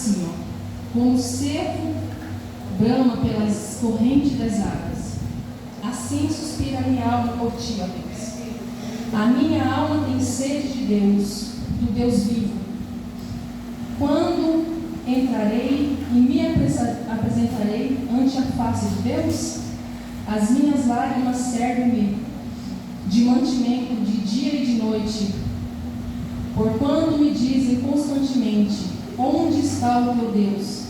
assim, ó: como o cervo brama pelas correntes das águas, assim suspira a minha alma por ti, ó Deus. A minha alma tem sede de Deus, do Deus vivo. Quando entrarei e me apresentarei ante a face de Deus? As minhas lágrimas servem-me de mantimento de dia e de noite, porquanto me dizem constantemente: onde está o teu Deus?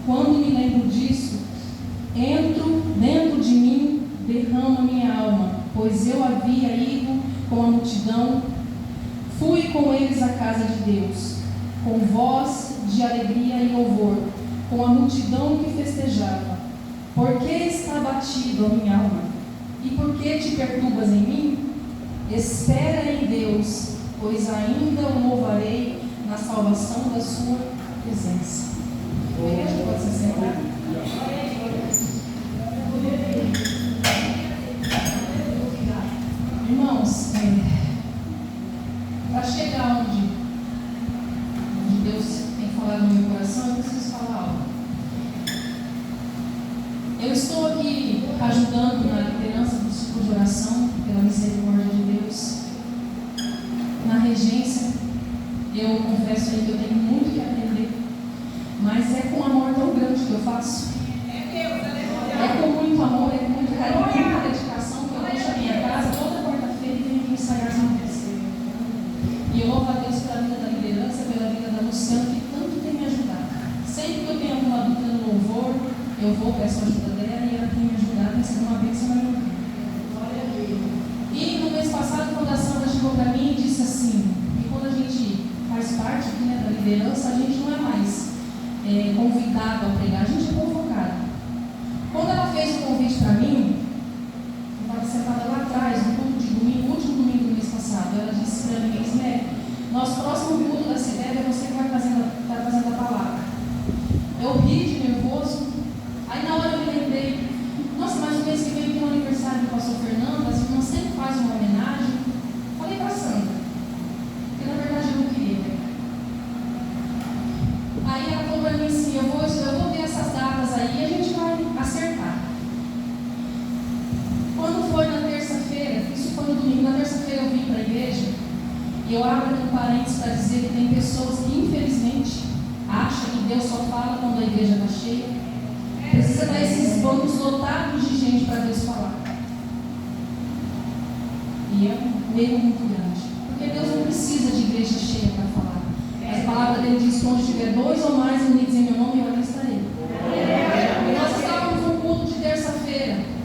Quando me lembro disso, entro dentro de mim, derrama minha alma, pois eu havia ido com a multidão, fui com eles à casa de Deus, com voz de alegria e louvor, com a multidão que festejava. Por que está abatido a minha alma? E por que te perturbas em mim? Espera em Deus, pois ainda o louvarei na salvação da sua presença. A igreja pode se sentar? Irmãos, para chegar onde Deus tem falado no meu coração, eu preciso falar algo. Eu estou aqui ajudando na liderança do ciclo de oração, pela misericórdia de Deus, na regência. Eu confesso aí que eu tenho muito que aprender, mas é com amor tão grande que eu faço. É com muito amor, é com muito carinho, muita dedicação que eu deixo a minha casa toda quarta-feira e venho aqui ensaiar com você. E eu louvo a Deus pela vida da liderança, pela vida da Luciana, que tanto tem me ajudado. Sempre que eu tenho alguma dúvida no louvor, eu vou, peço a ajuda dela e ela tem me ajudado, mas é uma bênção na minha vida. E no mês passado, quando a Sandra chegou para mim e disse assim, que quando a gente faz parte aqui, né, da liderança, a gente não é mais convidado a pregar, a gente é convocado. Quando ela fez o convite para mim, eu estava sentada lá atrás, no culto de domingo, último domingo do mês passado, ela disse para mim: Ismé, nosso próximo culto da CDEB é você que vai fazendo a palavra. Eu ri de nervoso, aí na hora eu me lembrei, nossa, mas o mês que vem tem o aniversário do pastor Fernando, as irmãs sempre fazem uma homenagem. Falei para a Sandra, porque na verdade eu não queria pegar. Aí ela falou para mim assim: eu vou ver essas datas aí e a gente vai acertar. Quando foi na terça-feira, isso foi no domingo, na terça-feira eu vim para a igreja e eu abro aqui um parênteses para dizer que tem pessoas que infelizmente acham que Deus só fala quando a igreja está cheia. Precisa dar esses bancos lotados de gente para Deus falar. E é um erro muito grande, porque Deus não precisa de igreja cheia para falar. Mas a palavra dele diz que onde tiver dois ou mais unidos em meu nome, eu ali estarei. E nós estávamos no culto de terça-feira.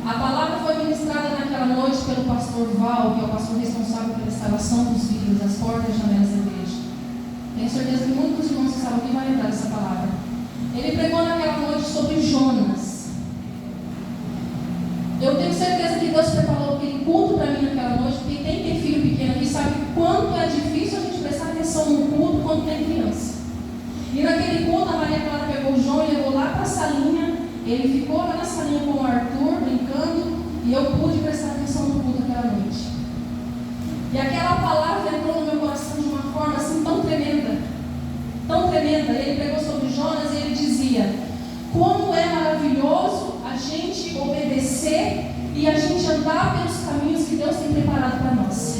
A palavra foi ministrada naquela noite pelo pastor Val, que é o pastor responsável pela instalação dos vidros, das portas e janelas da igreja. Tenho certeza que muitos irmãos que estavam aqui vão lembrar dessa palavra. Ele pregou naquela noite sobre Jonas. Eu tenho certeza que Deus preparou aquele culto para mim naquela noite, porque quem tem filho pequeno aqui sabe quanto é difícil a gente prestar atenção no culto quando tem criança. E naquele culto a Maria Clara pegou o João e levou lá para a salinha. Ele ficou lá na salinha com o Arthur, brincando, e eu pude prestar atenção no culto aquela noite. E aquela palavra entrou no meu coração de uma forma assim tão tremenda, tão tremenda. Ele pregou sobre Jonas e ele dizia: como é maravilhoso a gente obedecer e a gente andar pelos caminhos que Deus tem preparado para nós.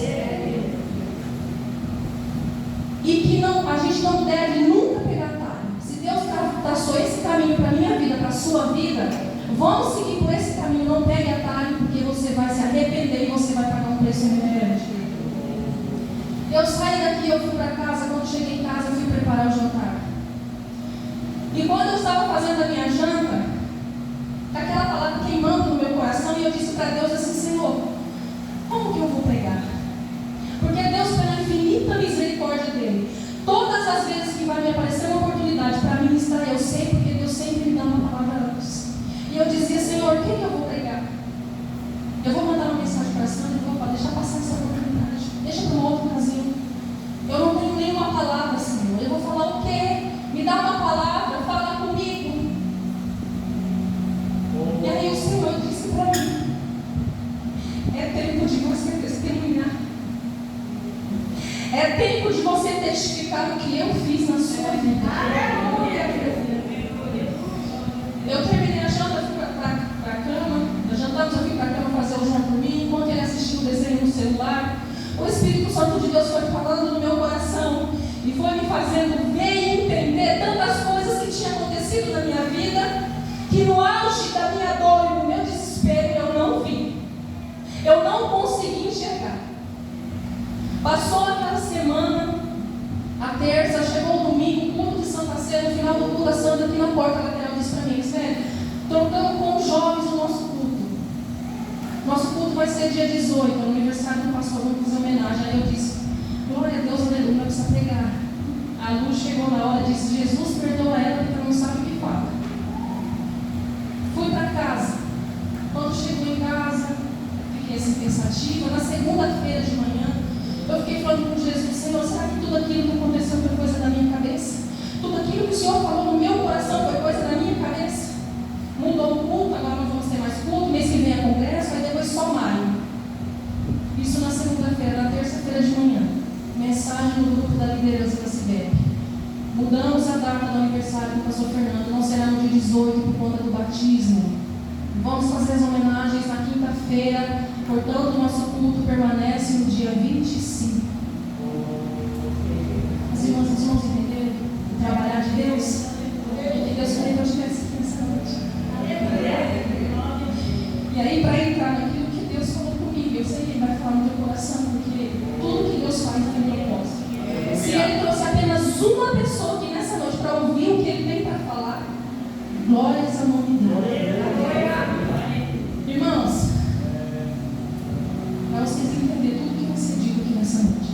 E que a gente não deve nunca pegar atalho. Se Deus traçou esse caminho para a minha vida, para a sua vida, vamos seguir por esse caminho. Não pegue atalho, porque você vai se arrepender e você vai pagar um preço muito grande. Eu saí daqui, eu fui para casa. Quando cheguei em casa, eu fui preparar o jantar. E quando eu estava fazendo a minha janta, com aquela palavra queimando no meu coração, e eu disse para Deus assim: Senhor, como que eu vou pregar? Porque Deus, pela infinita misericórdia dele, todas as vezes que vai me aparecer uma oportunidade para ministrar, eu sei, porque Deus sempre me dá uma palavra antes. E eu dizia: Senhor, o que eu vou pregar? Eu vou mandar uma mensagem para a Sandra e vou falar: deixa passar essa oportunidade, deixa para uma outra ocasião. Eu não tenho nenhuma palavra, Senhor. Eu vou falar o quê? Me dá uma palavra, fala comigo. E aí o Senhor disse para mim: é tempo de você testemunhar É tempo de você testificar o que eu fiz na sua vida. Eu terminei a janta, fui para a cama. Nós jantamos, eu fui para a cama fazer o João por mim. Enquanto ele assistiu o desenho no celular, o Espírito Santo de Deus foi falando no meu coração e foi me fazendo ver e entender tantas coisas que tinham acontecido na minha vida, que no auge da minha dor e do meu desespero eu não vi. Eu não consegui enxergar. Passou aquela semana, a terça, chegou o domingo, culto de Santa Ceia. No final do culto, a Sandra aqui na porta lateral disse para mim: Sérgio, trocando com os jovens o nosso culto. Nosso culto vai ser dia 18, no aniversário do pastor, vamos fazer homenagem. Aí eu disse: glória a Deus, aleluia, não precisa pregar. A luz chegou na hora e disse: Jesus perdoa ela porque ela não sabe o que fala. Fui para casa. Quando chegou em casa, fiquei assim pensativa. Na segunda-feira de manhã, eu fiquei falando com Jesus: Senhor, será que tudo aquilo que aconteceu foi coisa da minha cabeça? Tudo aquilo que o Senhor falou no meu coração foi coisa da minha cabeça? Mudou o culto, agora não vamos ter mais culto, mês que vem é congresso, aí depois só maio. Isso na segunda-feira. Na terça-feira de manhã, mensagem no grupo da liderança da CIBEP: mudamos a data do aniversário do pastor Fernando, não será no dia 18 por conta do batismo. Vamos fazer as homenagens na quinta-feira, portanto o nosso culto permanece no dia 25. As irmãs entenderam o trabalhar de Deus? Que Deus queria que eu estivesse aqui nessa noite. E aí, para entrar naquilo que Deus falou comigo, eu sei que Ele vai falar no teu coração, porque tudo que Deus faz tem propósito. Se Ele trouxe apenas uma pessoa aqui nessa noite para ouvir o que Ele tem para falar, glórias ao nome dele. Irmãos, para vocês entenderem tudo que vai ser dito aqui nessa noite,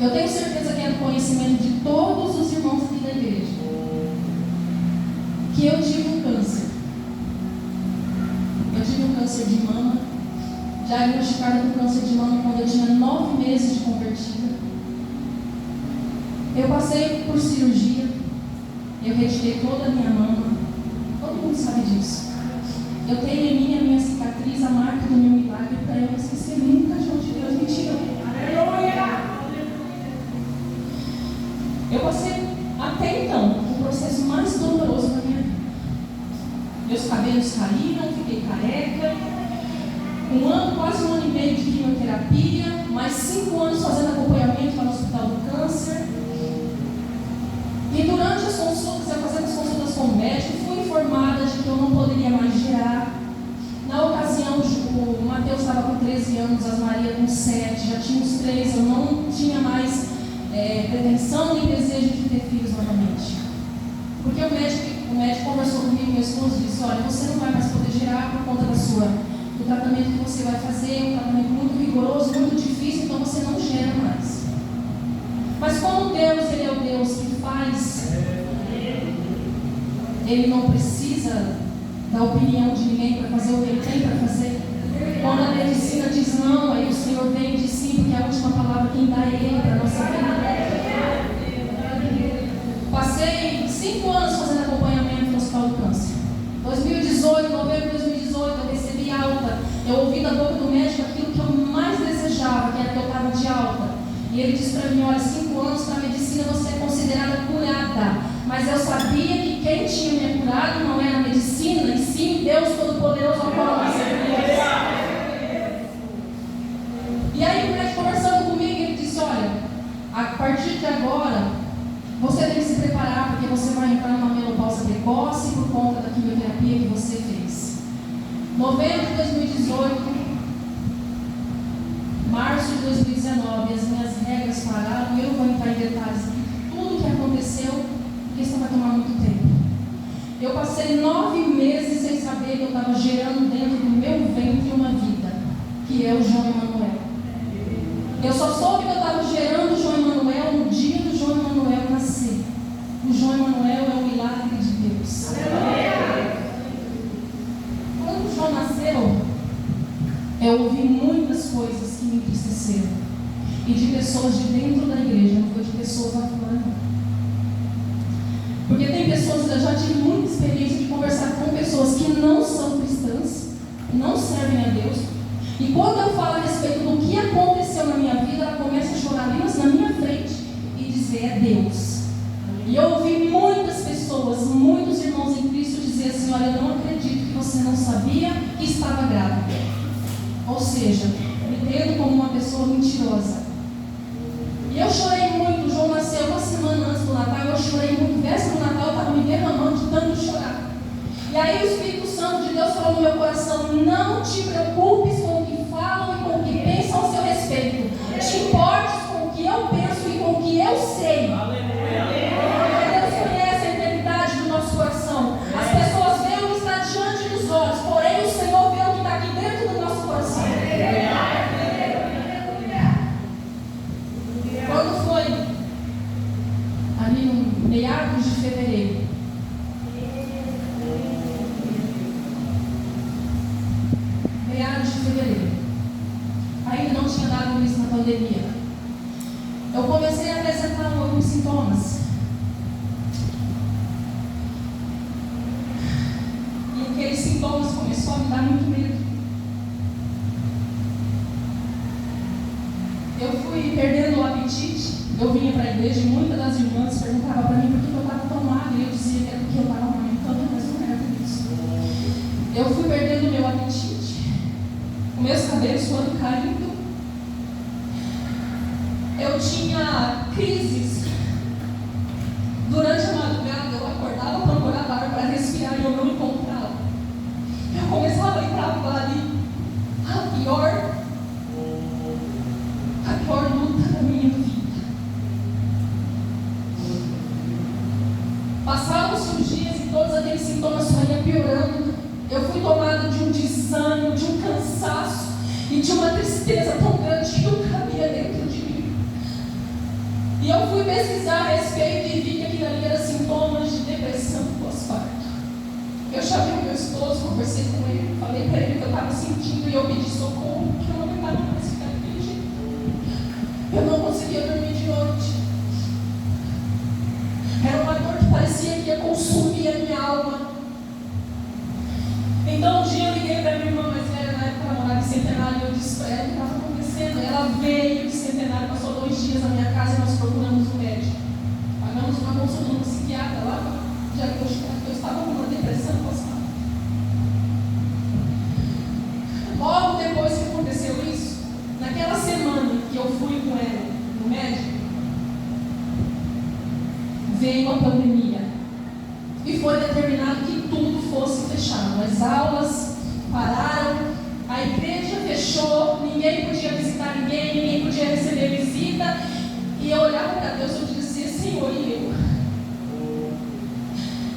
eu tenho certeza que é do conhecimento de todos os irmãos aqui da igreja que eu tive um câncer. Eu tive um câncer de mama, já diagnosticada com câncer de mama quando eu tinha 9 meses de convertida. Eu passei por cirurgia, eu retirei toda a minha mama, todo mundo sabe disso. Eu tenho em mim a minha cicatriz, a marca do meu milagre, para eu não esquecer nunca de onde Deus me tirou. Eu passei até então o processo mais doloroso da minha vida. Meus cabelos caíram, fiquei careca. Quase um ano e meio de quimioterapia, mais 5 anos fazendo acompanhamento lá no Hospital do Câncer. E durante as consultas, eu fazendo as consultas com o médico, fui informada de que eu não poderia mais gerar. Na ocasião, o Mateus estava com 13 anos, a Maria com 7, já tinha uns 3, eu não tinha mais pretensão nem desejo de ter filhos novamente. Porque o médico conversou comigo, meu esposo, disse: olha, você não vai mais poder gerar por conta do tratamento que você vai fazer, um tratamento muito rigoroso, muito difícil, então você não gera mais. Mas como Deus, Ele é o Deus que faz, Ele não precisa da opinião de ninguém para fazer o que Ele tem para fazer. Quando a medicina diz não, aí o Senhor vem e diz sim, porque a última palavra quem dá é Ele para a nossa vida. Passei 5 anos fazendo acompanhamento no Hospital do Câncer. 2018, novembro de 2018, eu recebi alta. Eu ouvi da boca do médico aquilo que eu mais desejava, que era que eu estava de alta. E ele disse para mim: olha, 5 anos na medicina você é considerada curada. Mas eu sabia que quem tinha me curado não era a medicina, e sim Deus Todo-Poderoso ao qual nós servimos. E aí o médico conversando comigo, ele disse: olha, a partir de agora, você tem que se preparar, porque você vai entrar numa menopausa precoce por conta da quimioterapia que você fez. Novembro de 2018, março de 2019, as minhas regras pararam. Eu não vou entrar em detalhes de tudo o que aconteceu, porque isso vai tomar muito tempo. Eu passei 9 meses sem saber que eu estava gerando dentro do meu ventre uma vida, que é o João Emanuel. Eu só soube que eu estava gerando o João Emanuel no dia do João Emanuel nascer. O João Emanuel é o milagre de Deus. Quando o João nasceu, eu ouvi muitas coisas que me entristeceram. E de pessoas de dentro da igreja, não foi de pessoas lá fora, não. Porque tem pessoas, eu já tive muita experiência de conversar com pessoas que não são cristãs, não servem a Deus. E quando eu falo a respeito do que aconteceu na minha vida, ela começa a chorar ali meados de fevereiro. Meados de fevereiro. Ainda não tinha dado início na pandemia. Eu comecei a apresentar alguns sintomas. E aqueles sintomas começaram a me dar muito medo. Eu fui perdendo o apetite. Eu vinha para a igreja e muitas das irmãs perguntavam para mim por que eu estava tão magra. E eu dizia que era porque eu estava amamentando, mas não era por isso. Eu fui perdendo o meu apetite. Os meus cabelos foram caindo. Eu tinha crises. Durante a madrugada eu acordava, procurava ar para respirar e eu não encontrava. Eu começava a entrar ali. A pior luta da minha vida. Passavam-se os dias e todos aqueles sintomas só iam piorando. Eu fui tomada de um desânimo, de um cansaço e de uma tristeza tão grande que não cabia dentro de mim. E eu fui pesquisar a respeito e vi que aquilo ali era sintomas de depressão pós-parto. Eu chamei o meu esposo, conversei com ele, falei para ele o que eu estava sentindo e eu pedi socorro, porque eu não aguentava mais ficar daquele jeito. Eu não conseguia dormir de noite. Era uma dor que parecia que ia consumir a minha alma. Então um dia eu liguei para minha irmã mais velha, na época ela morava em Centenário, e eu disse para ela o que estava acontecendo. Ela veio de Centenário, passou 2 dias na minha casa e nós procuramos um médico. Pagamos uma consulta no psiquiatra lá, diagnosticado que eu estava com uma depressão pós-parto. Logo depois que aconteceu isso, naquela semana que eu fui com ela no médico, veio a pandemia. E foi determinado que tudo fosse fechado. As aulas pararam, a igreja fechou, ninguém podia visitar ninguém podia receber visita. E eu olhava para Deus e dizia, Senhor, e eu?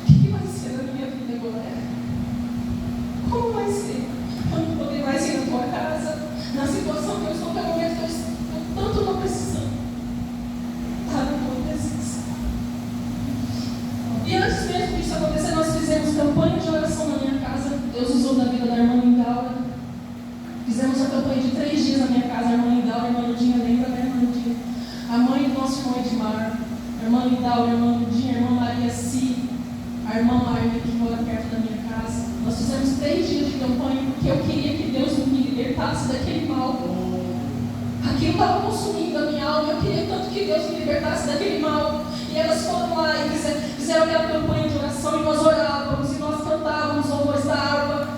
O que vai ser na minha vida agora? Como vai ser? Eu não poder mais ir na tua casa, na situação que eu estou, pelo momento que eu tanto estou precisando. Está na tua presença. E antes mesmo disso acontecer, nós fizemos campanha de oração na minha casa. Deus usou da vida da irmã Lindaura. Fizemos a campanha de 3 dias na minha casa. A irmã Lindaura, a irmã Ludinha, lembra da irmã Ludinha? A mãe do nosso irmão Edmar, a irmã Lindaura, a irmã Ludinha, a irmã Maria Si, a irmã Marta, que mora perto da minha casa. Nós fizemos 3 dias de campanha porque eu queria que Deus me libertasse daquele mal. Aquilo estava consumindo a minha alma. Eu queria tanto que Deus me libertasse daquele mal. E elas foram lá e fizeram aquela campanha de oração e nós orávamos e nós cantávamos louvores da harpa.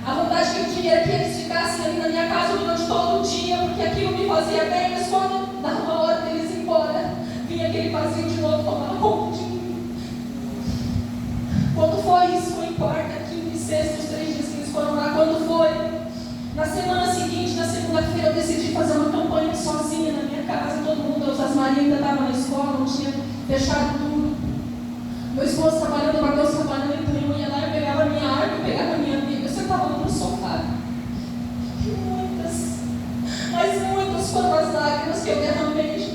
A vontade que eu tinha era que eles ficassem ali na minha casa durante todo o dia, porque aquilo me fazia bem, mas quando dava uma hora deles ir embora, vinha aquele vazio de novo, tomava conta de mim. Quando foi isso? Foi em quarta, quinta e sexta, os 3 dias que eles foram lá. Quando foi? Na semana seguinte, na segunda-feira, eu decidi fazer uma campanha sozinha na minha casa, todo mundo, as Maria ainda estavam na escola, não tinha fechado tudo. Meu esposo trabalhando, o Matheus trabalhando, então eu ia lá, eu pegava a minha arma, eu pegava a minha Bíblia, eu sentava no sofá. E muitas foram as lágrimas que eu derramei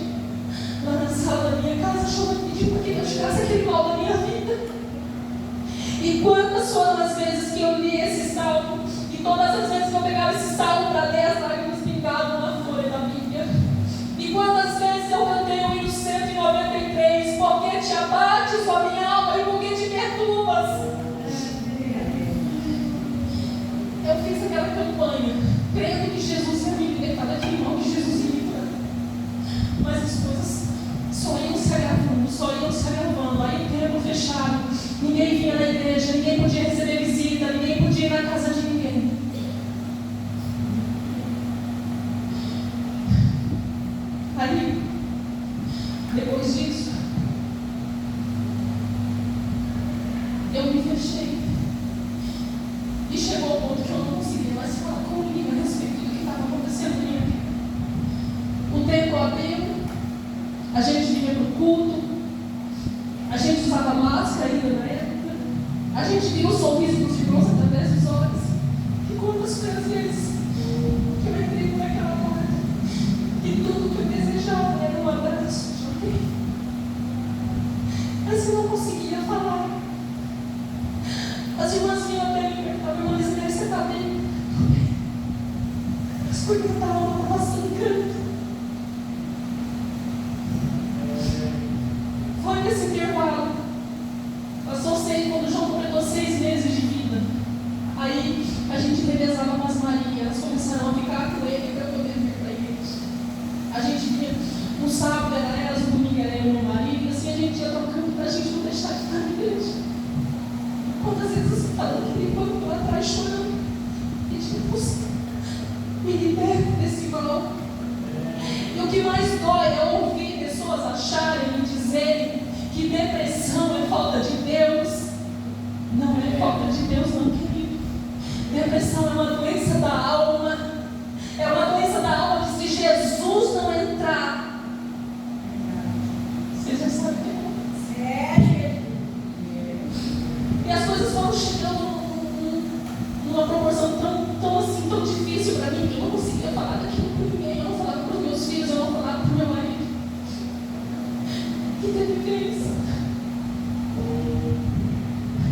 lá na sala da minha casa, chorando, pedindo para que Deus tirasse aquele mal da minha vida. E quantas foram as vezes que eu li esse salmo, e todas as vezes que eu pegava esse salmo para ler, as lágrimas pingavam na folha da Bíblia. E quantas vezes eu cantei o hino 193, porque te abates, ó minha alma, e porque te perturbas. Eu fiz aquela campanha, crendo que Jesus ia me libertar daquele mal, que Jesus ia me livrar. Mas as coisas só iam se agravando, aí o tempo fechado, ninguém vinha na igreja, ninguém podia receber visita, ninguém podia ir na casa de ninguém. Aí, depois disso, eu me fechei. E chegou ao ponto que eu não conseguia mais falar com ninguém a respeito do que estava acontecendo na minha vida. O tempo abriu, a gente vinha para o culto, a gente usava máscara ainda na época, a gente via o sorriso dos irmãos através dos olhos. E quantas foi as vezes que eu entrei por aquela porta e tudo que eu desejava era um abraço de alguém. Mas eu não não conseguia falar. As irmãs vinham até mim e perguntavam: irmã Lisandra, você está bem? Mas porque eu estava sangrando. Foi nesse intervalo. Passou quando o João completou 6 meses de vida. Aí a gente revezava com as Maria. Elas começaram a ficar com ele para poder vir para a igreja. A gente vinha, no sábado era elas, no domingo era eu e meu marido, e assim a gente ia tocando para a gente não deixar de ficar na igreja. Quantas vezes você fala aquele banco lá atrás chorando, pedindo por você, me liberte desse mal. E o que mais dói é ouvir pessoas acharem e dizerem que depressão é falta de Deus. Não é falta de Deus, não, querido. Depressão é uma doença da alma. É uma doença da alma que, se Jesus não entrar, você já sabe que é. E as coisas foram chegando numa proporção tão difícil para mim, que eu não conseguia falar daquilo para ninguém. Eu não falava para os meus filhos, eu não falava para o meu marido. Que teve vez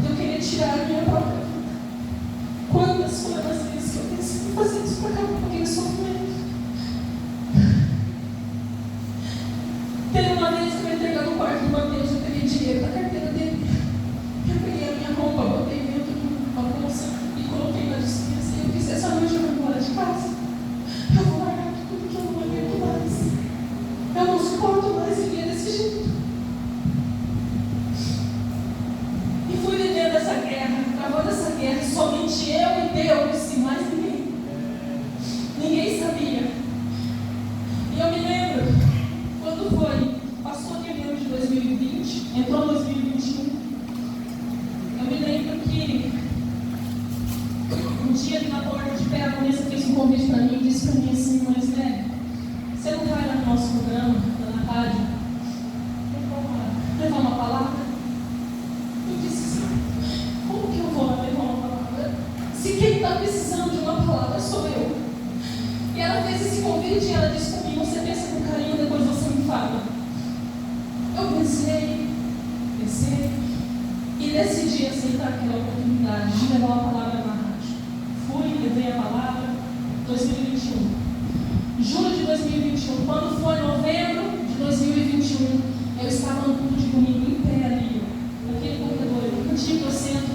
eu queria tirar a minha própria vida. Quantas foram as vezes que eu pensei em fazer isso para acabar com aquele sofrimento? Teve uma vez que eu entrei no quarto do Mateus, eu peguei dinheiro da carteira dele. Eu peguei a minha roupa, botei dentro de uma bolsa e coloquei na dispensa. E eu disse: essa noite eu vou embora de casa. Eu vou largar tudo que eu não aguento mais. Eu não suporto mais viver desse jeito. E fui vivendo essa guerra, travando essa guerra, somente eu e Deus, e mais ninguém. Ninguém sabia. E eu me lembro, quando foi, passou aquele ano de 2020, entrou 2021, eu me lembro que um dia ali na porta de pé, a Vanessa fez um convite para mim e disse para mim assim: mas você não vai lá no nosso programa, na rádio, levar uma palavra? Eu disse assim: como que eu vou lá levar uma palavra? Se quem está precisando de uma palavra sou eu. E ela fez esse convite e ela disse para mim: você pensa com carinho, depois você me fala. Eu pensei, e decidi aceitar aquela oportunidade de levar uma palavra na rádio. Fui, levei a palavra, 2021. Julho de 2021, quando foi novembro de 2021, eu estava no culto de domingo em pé ali, naquele corredor, no cantinho que eu sento.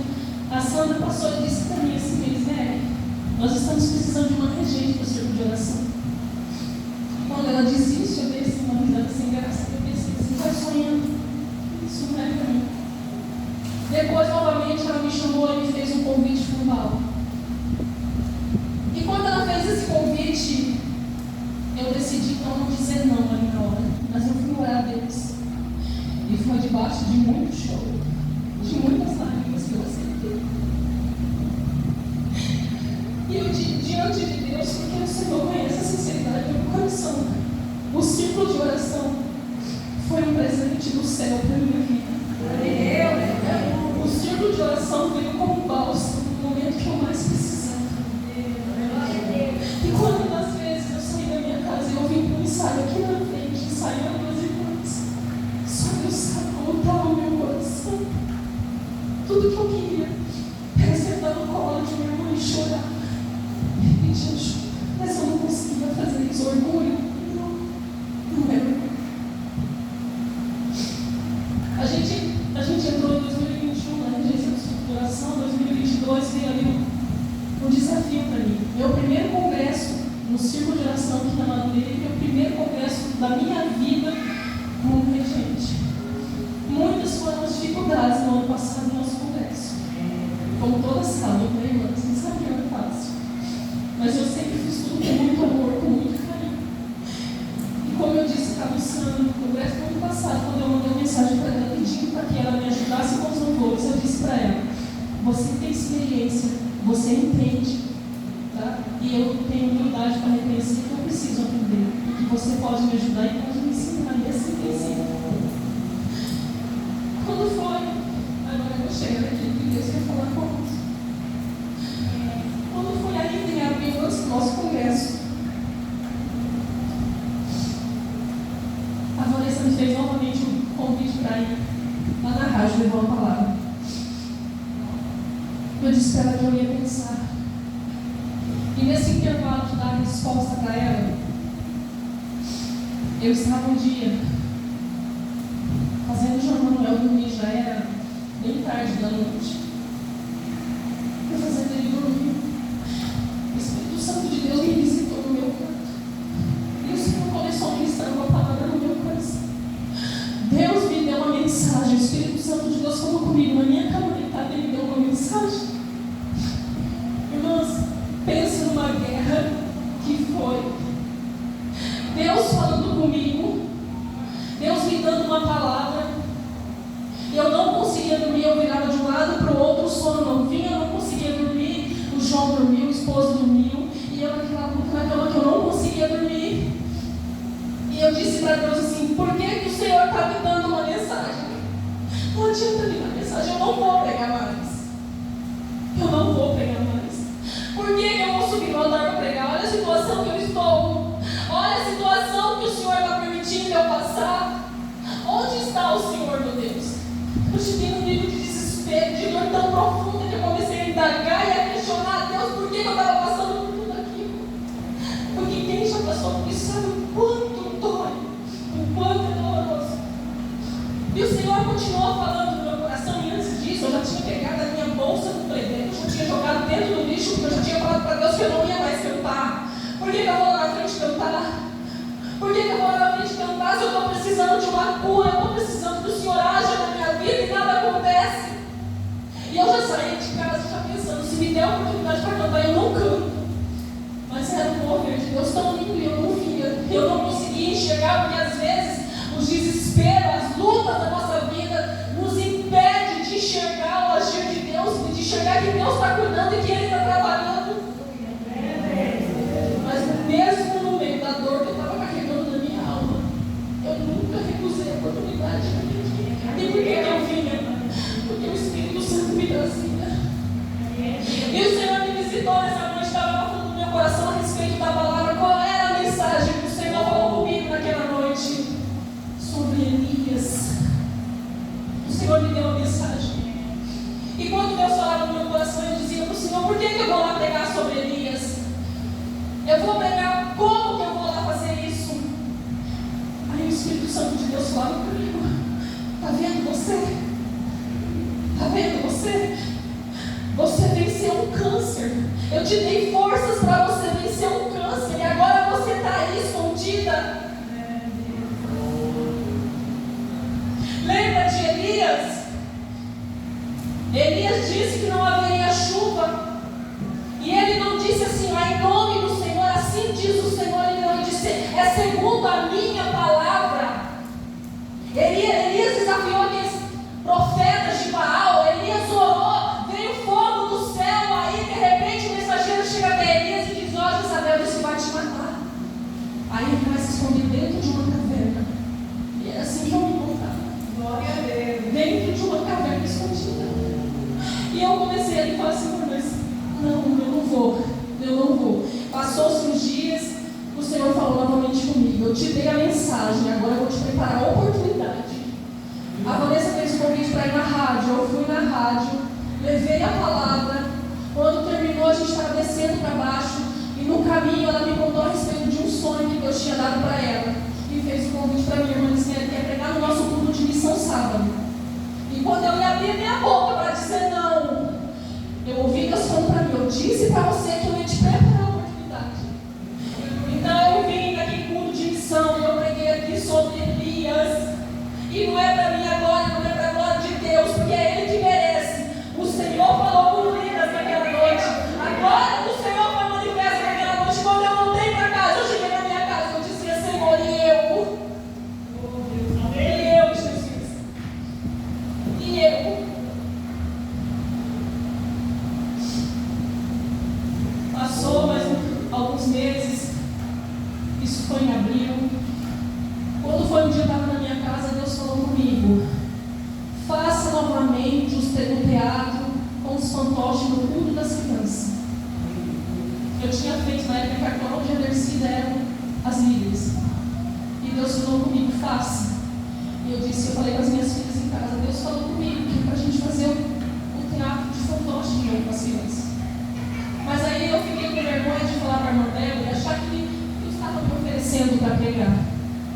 A Sandra passou e disse para mim assim: Elisete, nós estamos precisando de uma regente para o círculo de oração. Quando ela disse isso, eu dei assim uma risada sem graça. Eu pensei assim: vai sonhando, isso não é para mim. Depois, novamente, ela me chamou e me fez um convite formal. E quando ela fez esse convite, eu decidi então não dizer não ali na hora, mas eu fui orar a Deus. E foi debaixo de muito choro, de muitas lágrimas que eu aceitei. E eu diante de Deus, porque o Senhor conhece a sinceridade do meu coração, o círculo de oração foi um presente do céu para a minha vida. O círculo de oração veio como um bálsamo no momento que eu mais precisava. E quantas vezes eu saí da minha casa e eu vim para um ensaio aqui na frente, ensaiando duas irmãs, só Deus sabe como estava o meu coração. Tudo que eu queria era sentar no colo de minha irmã e chorar e pedir ajuda, mas eu não conseguia fazer isso. Orgulho? Não é orgulho. A gente entrou em 2021 na regência do círculo de oração. 2022 veio ali um desafio para mim. Meu primeiro congresso no círculo de oração aqui na Madureira, e meu primeiro congresso da minha vida como regente. Muitas foram as dificuldades no ano passado no nosso congresso. Como toda sala, eu falei, irmãs, não sabia que era fácil. Mas eu sempre fiz tudo com muito amor, com muito carinho. E como eu disse para a Luciana no congresso do ano passado, quando eu mandei uma mensagem para ela pedindo para que ela me ajudasse com os louvores, eu disse para ela: você tem experiência, você entende, tá? E eu tenho humildade para reconhecer que eu preciso aprender, e que você pode me ajudar e pode me ensinar, e assim tem sido. Quando foi, agora eu vou chegar aqui, que Deus quer falar conosco. Quando foi ali em abril, antes do nosso congresso, a Vanessa me fez novamente um convite para ir. lá na rádio, levou a palavra. Eu disse para ela que eu ia pensar. E nesse intervalo de dar a resposta para ela, eu estava um dia fazendo o João Manuel dormir, já era bem tarde da noite. Eu fazendo ele dormir. O Espírito Santo de Deus me visitou no meu quarto. E o Senhor começou a ministrar uma palavra no meu coração. Deus me deu uma mensagem. O Espírito Santo de Deus falou comigo na minha cama deitada. Ele me deu uma mensagem. Irmãs, pensa numa guerra que foi Deus falando comigo, Deus me dando uma palavra. Eu não conseguia dormir, eu virava de um lado para o outro, o sono não vinha, eu não conseguia dormir. O João dormiu, o esposo dormiu, e eu naquela luta na cama que eu não conseguia dormir. E eu disse para Deus assim: por que o Senhor está me dando uma mensagem? Não adianta me dar mensagem, eu não vou pegar mais. Eu não vou pegar mais. Por que eu vou subir no altar para pregar? Olha a situação que eu estou. Olha a situação que o Senhor está permitindo eu passar. Onde está o Senhor, meu Deus? Eu cheguei num nível de desespero, de dor tão profunda, que eu comecei a indagar e a questionar a Deus por que eu estava passando por tudo aquilo. Porque quem já passou por isso sabe o quanto dói, o quanto é doloroso. E o Senhor continuou falando no meu coração, e antes disso eu já tinha pegado a minha bolsa do presente, eu já tinha jogado dentro do lixo, porque eu já tinha falado para Deus que eu não ia mais cantar. Por que eu vou lá na frente cantar? Por que eu vou lá na frente cantar se eu estou precisando de uma cura? Eu estou precisando que o Senhor haja na minha vida e nada acontece. E eu já saí de casa já pensando, se me der a oportunidade para cantar, eu não canto. Mas era um mover de Deus tão lindo e eu não via. Eu não conseguia enxergar, porque às vezes os desesperos, as lutas da nossa vida nos impedem de enxergar o agir de Deus, de enxergar que Deus está cuidando e que Ele está trabalhando. Mas mesmo no meio da dor que eu estava carregando na minha alma, eu nunca recusei a oportunidade de vir aqui. E por que eu vinha? Porque o Espírito Santo me trazia. E o Senhor me visitou nessa noite, estava falando no meu coração a respeito da palavra. Qual era a mensagem que o Senhor falou comigo naquela noite? Sobre Elias. O Senhor me deu uma mensagem. E quando Deus falava no meu coração, eu dizia para o Senhor: por que eu vou lá pregar sobre Elias? Eu vou pregar, como que eu vou lá fazer isso? Aí o Espírito Santo de Deus fala comigo: está vendo você? Está vendo você? Você venceu um câncer. Eu te dei forças para você vencer um câncer. E agora você está aí escondida. Lembra de Elias? Elias disse que não haveria chuva. E ele não disse assim: em nome do Senhor, assim diz o Senhor. Ele não disse: é segundo a minha palavra. Elias desafiou aqueles profetas de Baal. Elias orou, veio fogo do céu. Aí de repente o mensageiro chega até Elias e diz: ó, Jezabel, isso vai te matar. Aí ele vai se esconder dentro de uma caverna. E era assim que eu me encontrava. Glória a Deus. Dentro de uma caverna escondida. E eu comecei a falar assim: mas não, eu não vou. Passou-se uns dias, o Senhor falou novamente comigo: eu te dei a mensagem, agora eu vou te preparar a oportunidade. A Vanessa fez o convite para ir na rádio, eu fui na rádio, levei a palavra. Quando terminou, a gente estava descendo para baixo, e no caminho ela me contou a respeito de um sonho que Deus tinha dado para ela. E fez o convite para minha irmã, disse que ia pregar no nosso culto de missão sábado. E quando eu ia abrir minha boca para dizer não, eu ouvi Deus falando para mim: eu disse para você que eu ia te preparar a oportunidade. Então eu vim daquele culto de missão e eu preguei aqui sobre Elias. E não é para minha glória, não é para a glória de Deus, porque é Ele que merece. O Senhor falou com Elias naquela noite. A glória do Senhor foi manifesta naquela noite. Quando eu voltei para casa, eu cheguei na minha casa, eu disse: Senhor, e eu, Jesus, e eu. Passou mais alguns meses, isso foi em abril. Quando foi um dia eu estava na minha casa, Deus falou comigo: faça novamente o teatro com os fantoches no culto das crianças. Eu tinha feito na época que a Cláudia e a Dercida eram as líderes. E Deus falou comigo: faça. E eu falei com as minhas filhas em casa: Deus falou ocasiões. Mas aí eu fiquei com vergonha de falar para a irmã Débora e achar que eu estava me oferecendo para pregar.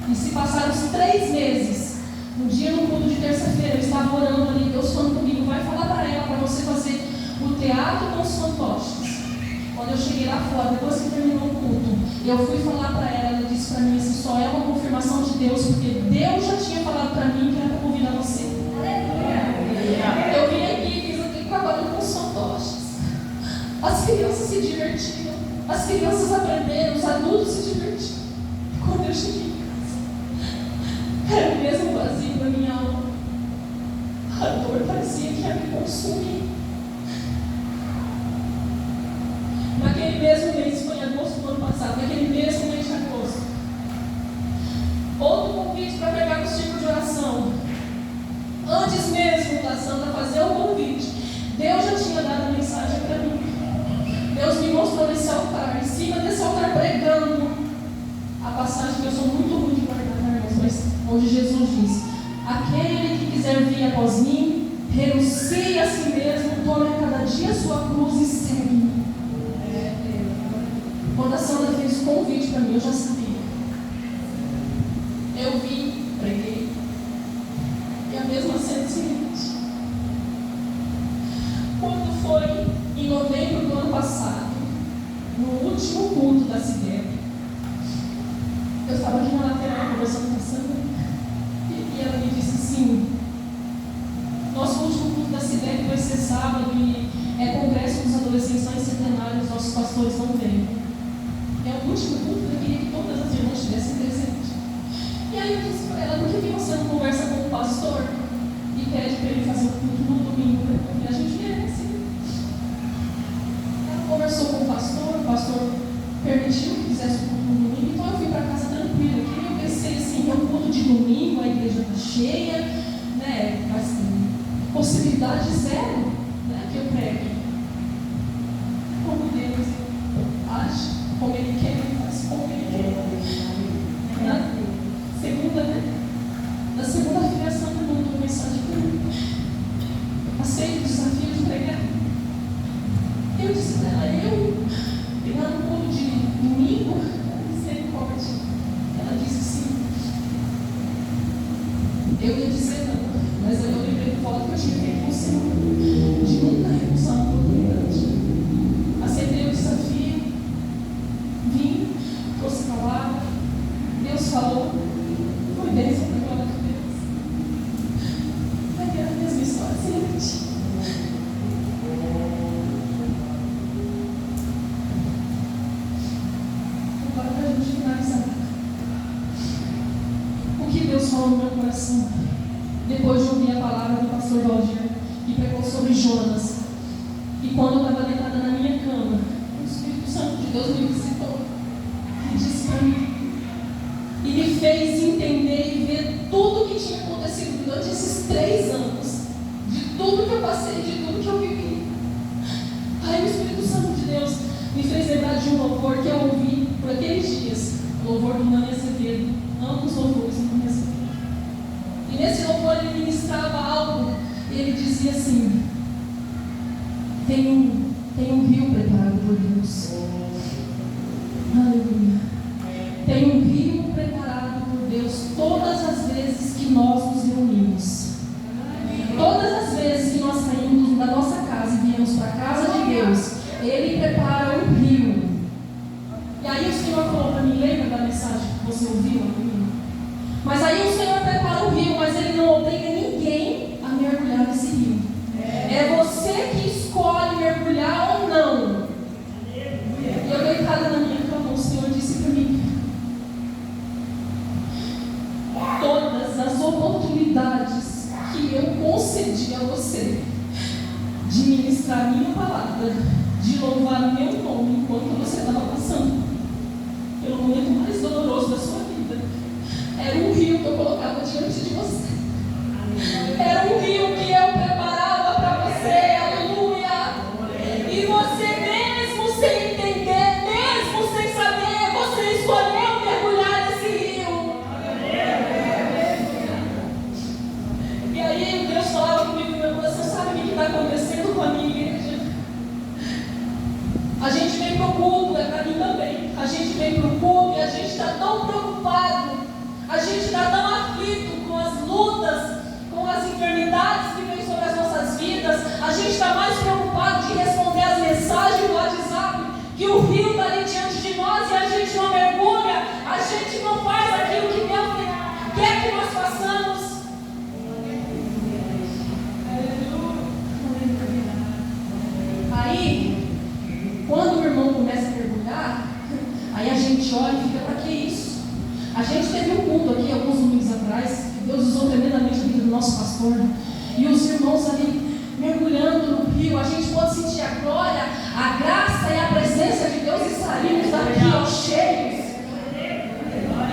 E se passaram os 3 meses, um dia no culto de terça-feira, eu estava orando ali, Deus falando comigo, vai falar para ela, para você fazer o teatro com os fantoches. Quando eu cheguei lá fora, depois que terminou o culto, eu fui falar para ela, ela disse para mim assim, só é uma confirmação de Deus, porque Deus já tinha falado para mim que era para convidar você. Eu vim aqui e fiz aquele trabalho com os fantoches. As crianças se divertiram, as crianças aprenderam, os adultos se divertiram. Quando eu cheguei em casa, era o mesmo vazio na minha alma. A dor parecia que ia me consumir. Naquele mesmo mês, foi em agosto do ano passado, naquele mesmo mês de agosto, outro convite para pregar no círculo de oração. Antes mesmo da Santa fazer o convite, Deus já tinha dado a mensagem para mim. Deus me mostrou nesse altar, em cima desse altar, pregando a passagem que eu sou muito ruim de guardar, mas onde Jesus diz: aquele que quiser vir após mim, renuncie a si mesmo, tome a cada dia a sua cruz e segue-me. Quando a Sandra fez o convite para mim, eu já sabia. Eu vim, preguei, e a mesma cena seguinte. Quando foi em novembro do ano passado, no último culto da CIDEP, eu estava aqui na lateral conversando com a Sandra, e ela me disse assim: nosso último culto da CIDEP vai ser sábado e é congresso dos adolescentes lá em Centenário, os nossos pastores não vêm. É o último culto, eu queria que todas as irmãs estivessem presentes. E aí eu disse para ela: por que você não conversa com o pastor e pede para ele fazer o culto no domingo? E a gente merece. Ela conversou com o pastor permitiu que fizesse o culto no domingo, então eu fui para casa tranquila. E eu pensei assim: é um culto de domingo, a igreja está cheia, né? Assim, possibilidade zero, né, que eu pregue. Como Deus age, como Ele quer, Ele faz como Ele quer. Na segunda, né? Na segunda-feira, a Santa mandou mensagem para mim: aceito o desafio de pregar. Eu disse para ela: eu pegar no culto de domingo, misericórdia. Ela disse sim. Eu ia dizer não, mas eu lembrei do voto que eu tinha feito com o Senhor, de nunca recusar uma oportunidade. Aceitei o desafio, vim, trouxe palavra, Deus falou, foi bênção para a glória de Deus. Vai ter a mesma história, sem repetir. Agora, para a gente finalizar, o que Deus falou no meu coração, depois de ouvir a palavra do pastor Roger, que pregou sobre Jonas, e quando eu estava deitada na minha cama, o Espírito Santo de Deus me visitou e disse para mim, e me fez entender e ver tudo o que tinha acontecido durante esses 3 anos, de tudo que eu passei, de tudo que eu vivi. Aí o Espírito Santo de Deus me fez lembrar de um louvor que eu ouvi por aqueles dias, o louvor do Nani Azevedo, amo os louvores do Nani Azevedo. E nesse louvor ele ministrava algo, e ele dizia assim: tem um rio preparado por Deus. Aleluia. Tem um rio preparado por Deus todas as vezes que nós nos reunimos. Todas as vezes que nós saímos da nossa casa e viemos para a casa de Deus, Ele prepara um rio. E aí o Senhor falou para mim, lembra da mensagem que você ouviu a mim? Mas aí o Senhor prepara um rio, mas Ele não obriga ninguém a mergulhar nesse rio. É você que escolhe mergulhar ou não. E eu deitada na minha cama, o Senhor disse para mim: todas as oportunidades que eu concedi a você de ministrar a minha palavra, de louvar o meu nome enquanto você estava passando pelo momento mais doloroso da sua vida, era um rio que eu colocava diante de você. Era um rio que eu preparava para você, aleluia. E você, mesmo sem entender, mesmo sem saber, você escolheu mergulhar nesse rio. E aí Deus falava comigo no meu coração: sabe o que está acontecendo com a minha igreja? olha e fica, para que isso? A gente teve um culto aqui alguns domingos atrás, que Deus usou tremendamente a vida do nosso pastor, e os irmãos ali mergulhando no rio, a gente pode sentir a glória, a graça e a presença de Deus, e saímos daqui, ó, cheios.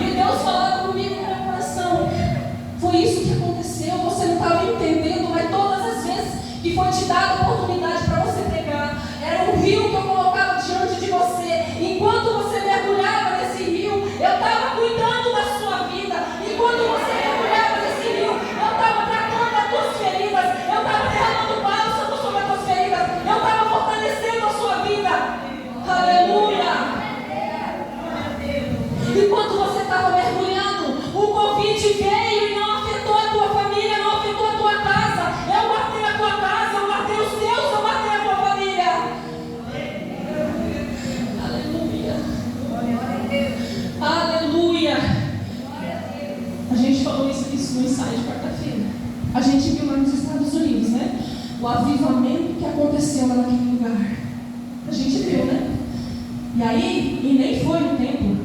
E Deus falava comigo no meu coração, foi isso que aconteceu, você não estava entendendo, mas todas as vezes que foi te dada a oportunidade para você pegar, era um rio que eu colocava diante de você. Enquanto você mergulhava nesse rio, eu estava cuidando da sua vida. Enquanto você mergulhava nesse rio, eu estava tratando as tuas feridas, eu estava derramando bálsamo sobre as tuas feridas, eu estava fortalecendo a sua vida. Aleluia! Enquanto você estava mergulhando, o convite veio e não afetou a tua família, não afetou a tua casa. Eu guardei a tua casa, eu guardei os teus, eu guardei a tua família. Aleluia. Aleluia. A gente falou isso aqui no ensaio de quarta-feira. A gente viu lá nos Estados Unidos, né? O avivamento que aconteceu lá naquele lugar. A gente viu, né? E aí, e nem foi no templo,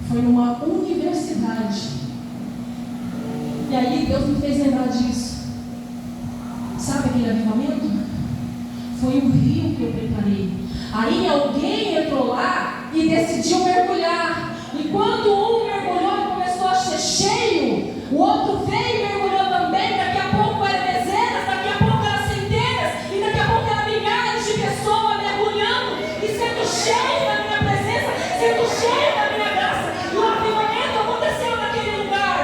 foi numa universidade. E aí Deus me fez lembrar disso. Sabe aquele avivamento? Foi um rio que eu preparei. Aí alguém entrou lá e decidiu mergulhar. E quando um mergulhou e começou a ser cheio, o outro veio e mergulhou também. Daqui a pouco eram dezenas, daqui a pouco eram centenas, e daqui a pouco eram milhares de pessoas mergulhando e sendo cheios da minha presença, sendo cheios da minha graça. E o avivamento aconteceu naquele lugar.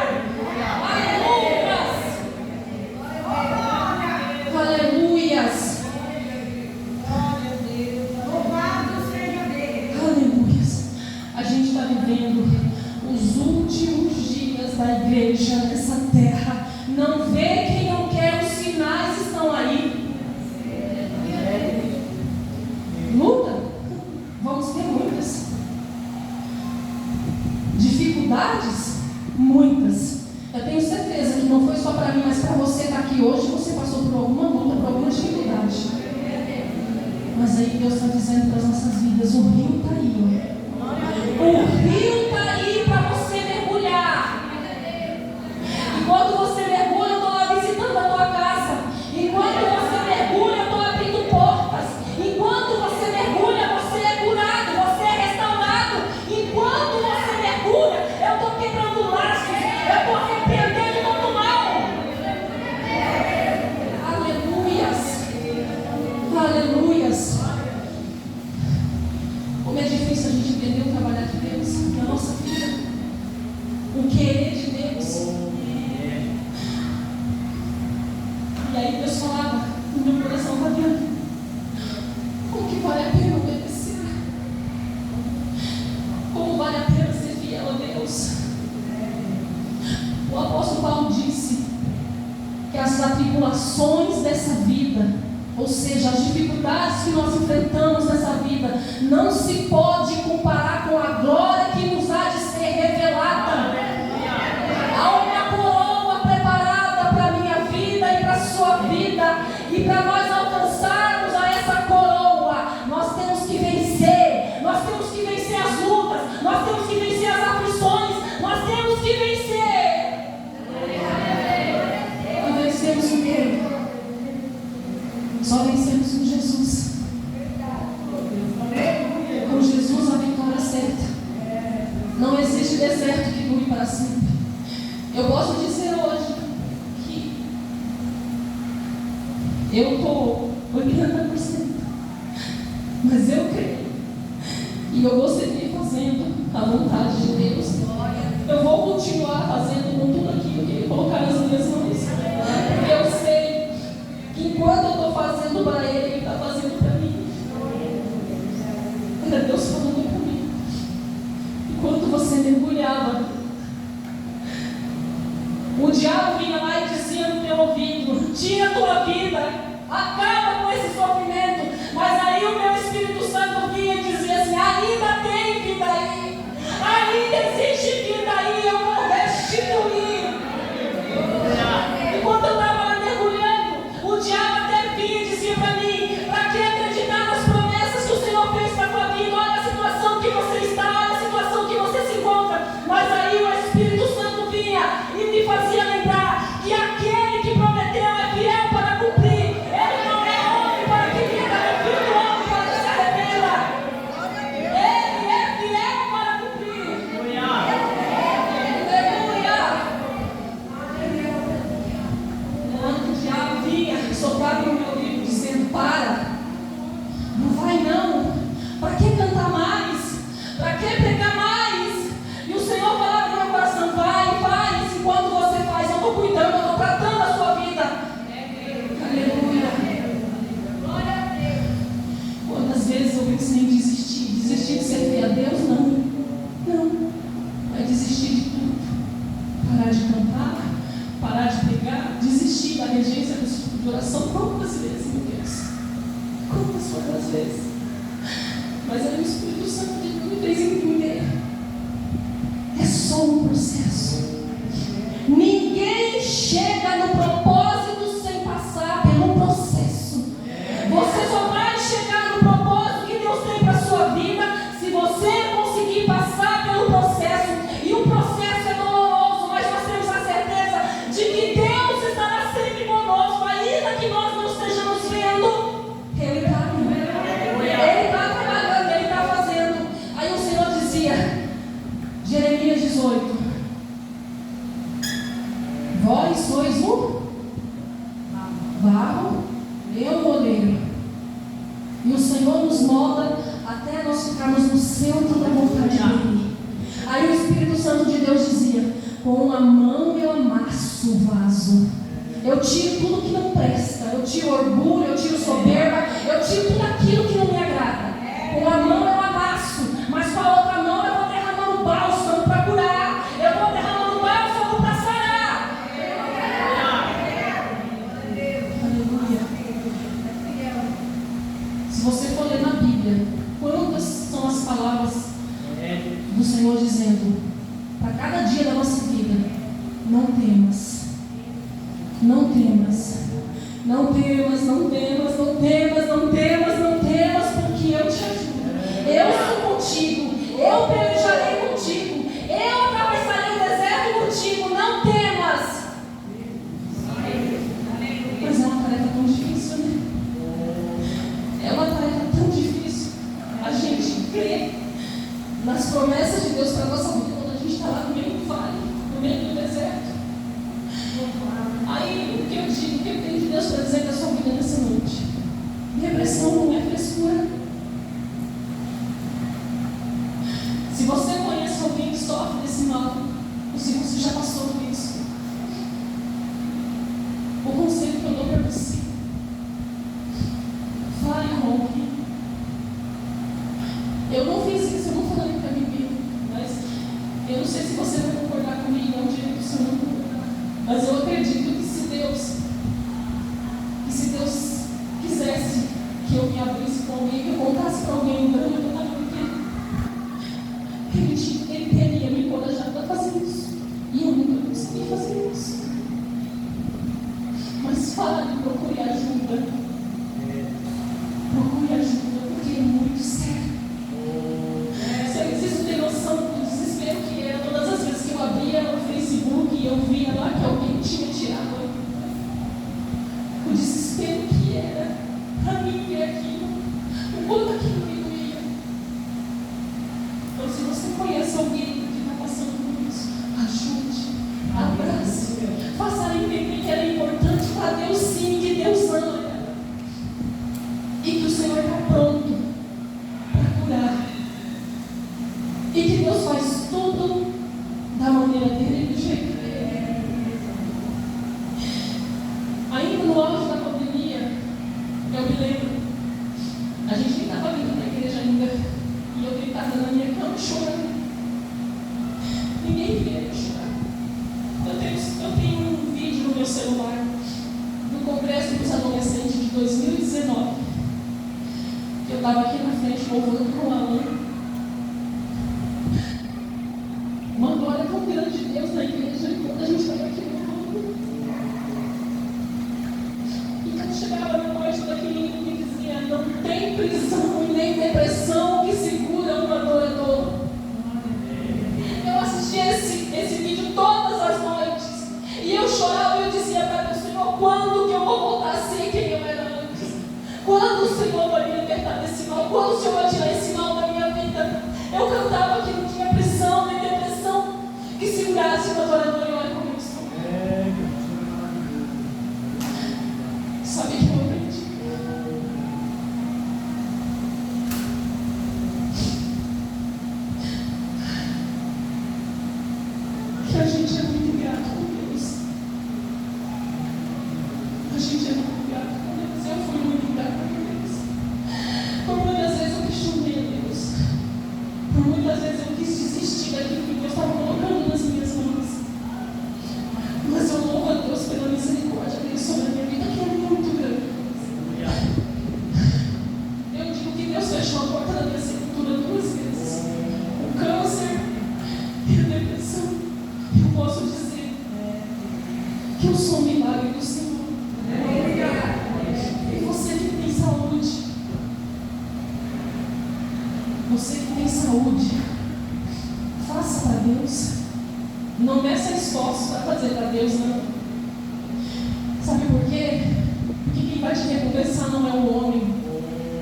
Aleluias! Aleluias! Aleluias! A gente está vivendo os últimos dias da igreja nessa terra. Não vê quem não quer, os sinais estão aí. Luta? Vamos ter muitas. Dificuldades? Muitas. Eu tenho certeza que não foi só para mim, mas para você estar aqui hoje, você passou por alguma luta, por alguma dificuldade. Mas aí Deus está dizendo para as nossas vidas, o rio está aí. O rio está aí para você mergulhar. Enquanto você mergulha, eu estou lá visitando a tua casa. Enquanto você mergulha, eu estou abrindo portas. Enquanto você mergulha, você é curado, você é restaurado. Enquanto você mergulha, eu estou quebrando laços, eu estou arrependendo todo mal. Aleluias. Aleluias. Como é difícil a gente entender o trabalhar de Deus na nossa vida, o querer de Deus. E aí Deus falava no meu coração, Fabiana, como que vale a pena obedecer? Como vale a pena ser fiel a Deus? O apóstolo Paulo disse que as atribulações dessa vida, ou seja, as dificuldades que nós enfrentamos nessa vida, não se pode comparar com a glória que nos há de ser revelada. Há uma coroa preparada para a minha vida e para a sua vida, e para nós alcançarmos a essa coroa, nós temos que vencer, nós temos que vencer as lutas, nós temos que vencer as aflições, nós temos que vencer. E vencemos o quê? Só vencemos com Jesus. Com Jesus a vitória é certa. Não existe deserto que dure para sempre. Eu posso dizer hoje que eu estou 80%, mas eu creio e eu vou seguir fazendo a vontade de Deus. Eu vou continuar fazendo com tudo aquilo que Ele colocar nas minhas mãos, porque eu sei que enquanto eu estou fazendo para Ele, Ele está fazendo para mim. Era Deus falando comigo. Enquanto você mergulhava, o diabo vinha lá e dizia no teu ouvido: tira a tua vida, acaba com esse sofrimento. Mas aí o meu Espírito Santo vinha e dizia assim: ainda tem vida aí, ainda existe vida aí, eu vou restituir. Enquanto eu estava mergulhando, o diabo até vinha e dizia para mim: para que acreditar nas promessas que o Senhor fez para a tua vida? Olha a situação que você está, olha a situação que sopraram no meu ouvido dizendo: para, não vai não, para que cantar mais? Para que pregar mais? E o Senhor falava no meu coração: vai, faz, enquanto você faz, eu estou cuidando, eu estou tratando a sua vida. Aleluia. Glória a Deus. Quantas vezes eu pensei em desistir de servir a Deus? Não, é desistir de tudo, parar de cantar, parar de pregar, desistir da regência do círculo de oração. Quantas vezes, meu Deus? Quantas vezes? Mas aí o Espírito Santo de Deus me fez entender. É só um processo. Ninguém chega no propósito sem passar pelo processo. Você só vai chegar no propósito que Deus tem para a sua vida se você conseguir passar pelo processo. E o processo é doloroso, mas nós temos a certeza de que Deus estará sempre conosco, ainda que nós não estejamos vendo. Ele está trabalhando, Ele está fazendo. Aí o Senhor dizia, Jeremias 18: vós sois o barro, eu o oleiro. E o Senhor nos molda até nós ficarmos no centro da vontade dele. Aí o Espírito Santo de Deus dizia: com a mão eu amasso o vaso. Eu tiro tudo que não presta. Eu tiro orgulho, eu tiro soberba, eu tiro tudo aquilo que não me agrada. Com a mão eu amasso, mas com a outra mão eu vou derramando bálsamo para curar. Eu vou derramando bálsamo para sarar. Aleluia. Se você for ler na Bíblia, quantas são as palavras do Senhor dizendo para cada dia da nossa vida: não temas, não temas, não temas, não temas, não temas, não temas, não temas, porque eu te ajudo. Eu sou contigo, eu pelejarei contigo, eu atravessarei o deserto contigo. Não temas. Mas é uma tarefa tão difícil, né? É uma tarefa tão difícil a gente crer nas promessas de Deus para a nossa vida quando a gente está lá no meio do vale, no meio do deserto. Aí o que eu digo, o que eu tenho de Deus para dizer da sua vida nessa noite? Depressão não é frescura. Se você conhece alguém que sofre desse mal, ou se você já passou por isso, o conselho que eu dou para você: fale com alguém. Eu não fiz isso, eu não falei para mim mesmo, mas eu não sei se você vai concordar comigo, é um direito do Senhor não concordar. Mas eu acredito que se Deus quisesse que eu me abrisse com alguém, que eu contasse para alguém um drama que eu estava vivendo, ele teria me encorajado a fazer isso. E eu nunca consegui fazer isso. Mas fale, procure ajuda. Procure ajuda, porque é muito sério. Você precisa ter noção do desespero que era todas as vezes que eu abria no Facebook e eu via lá que alguém tinha tirado. O desespero que era para mim ver aquilo, o quanto aquilo me doía. Então, se você conhece alguém que está passando por isso, ajude, abrace, faça ela entender que ela é importante para Deus, sim, que Deus ama ela e que o Senhor está pronto para curar e que Deus faz tudo da maneira dele, do jeito dele. Ainda no auge da pandemia, eu me lembro, a gente nem estava vindo para a igreja ainda, e eu deitada na minha cama chorando. Ninguém via eu chorar. Eu tenho um vídeo no meu celular do Congresso dos Adolescentes de 2019, que eu estava aqui na frente louvando com o Alan. Uma glória tão grande de Deus na igreja, e quando a gente estava aqui louvando, e quando chegava na noite daquele hino que dizia: não tem prisão e nem depressão que segura um adorador. Eu assistia esse vídeo todas as noites, e eu chorava e eu dizia para Deus: Senhor, quando que eu vou voltar a ser quem eu era antes? Quando o Senhor vai me libertar desse mal? Quando o Senhor vai tirar esse mal da minha vida? Eu cantava que não tinha prisão nem depressão que segurasse o adorador, e olha como eu estou. Sabe A gente é muito grato a Deus. Eu fui muito grata a Deus. Por muitas vezes eu questionei a Deus. Por muitas vezes eu quis desistir daquilo que Deus estava colocando nas minhas mãos. Mas eu louvo a Deus pela misericórdia dele sobre a minha vida, que é muito grande. Eu digo que Deus fechou a porta da minha sepultura 2 vezes. O câncer e a depressão. Eu posso dizer que eu sou um milagre do Senhor. E você que tem saúde, você que tem saúde, faça para Deus. Não meça esforços para fazer para Deus, não. Sabe por quê? Porque quem vai te recompensar não é o homem.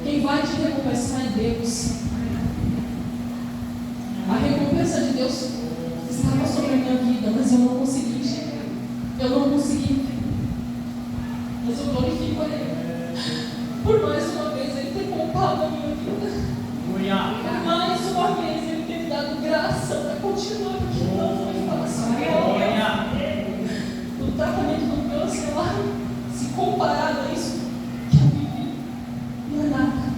Quem vai te recompensar é Deus. A recompensa de Deus estava sobre a minha vida, mas eu não consegui enxergar. Eu não consegui. Mas eu glorifico a Ele. Por mais uma vez Ele ter poupado a minha vida. Por mais uma vez Ele ter me dado graça para continuar, porque não foi fácil. O tratamento do câncer lá, se comparado a isso que eu vivi, não é nada.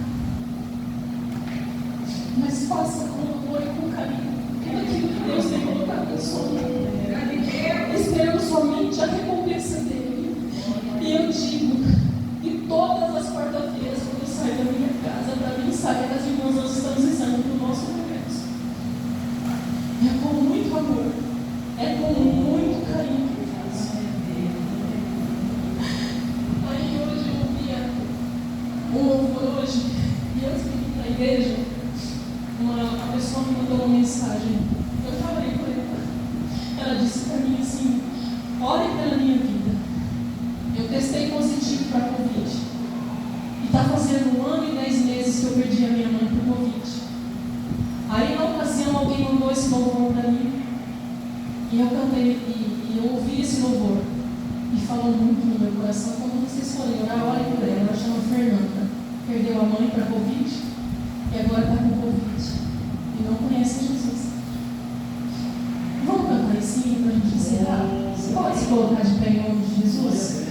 Mas faça com amor e com carinho tudo aquilo que Deus tem colocado na sua vida. Esperando somente a recompensa dele. E eu digo, e todas as quarta-feiras, quando eu saio da minha casa, para mim sair das irmãs, nós estamos ensaiando para o nosso congresso. É com muito amor, é com muito carinho que eu faço. Aí hoje eu ouvia um louvor hoje, e antes de ir para a igreja, uma pessoa me mandou uma mensagem. Eu falei com ela. Ela disse para mim assim: ore pela minha vida. Eu testei positivo para a Covid. E está fazendo 1 ano e 10 meses que eu perdi a minha mãe por Covid. Aí na ocasião alguém mandou esse louvor para mim. E eu cantei e eu ouvi esse louvor. E falou muito no meu coração. Quando vocês forem orar, orem por ela. Ela chama Fernanda. Perdeu a mãe para a Covid. E agora está com Covid. E não conhece Jesus. Vamos cantar em cima para a gente encerrar? Você pode se colocar de pé em nome de Jesus?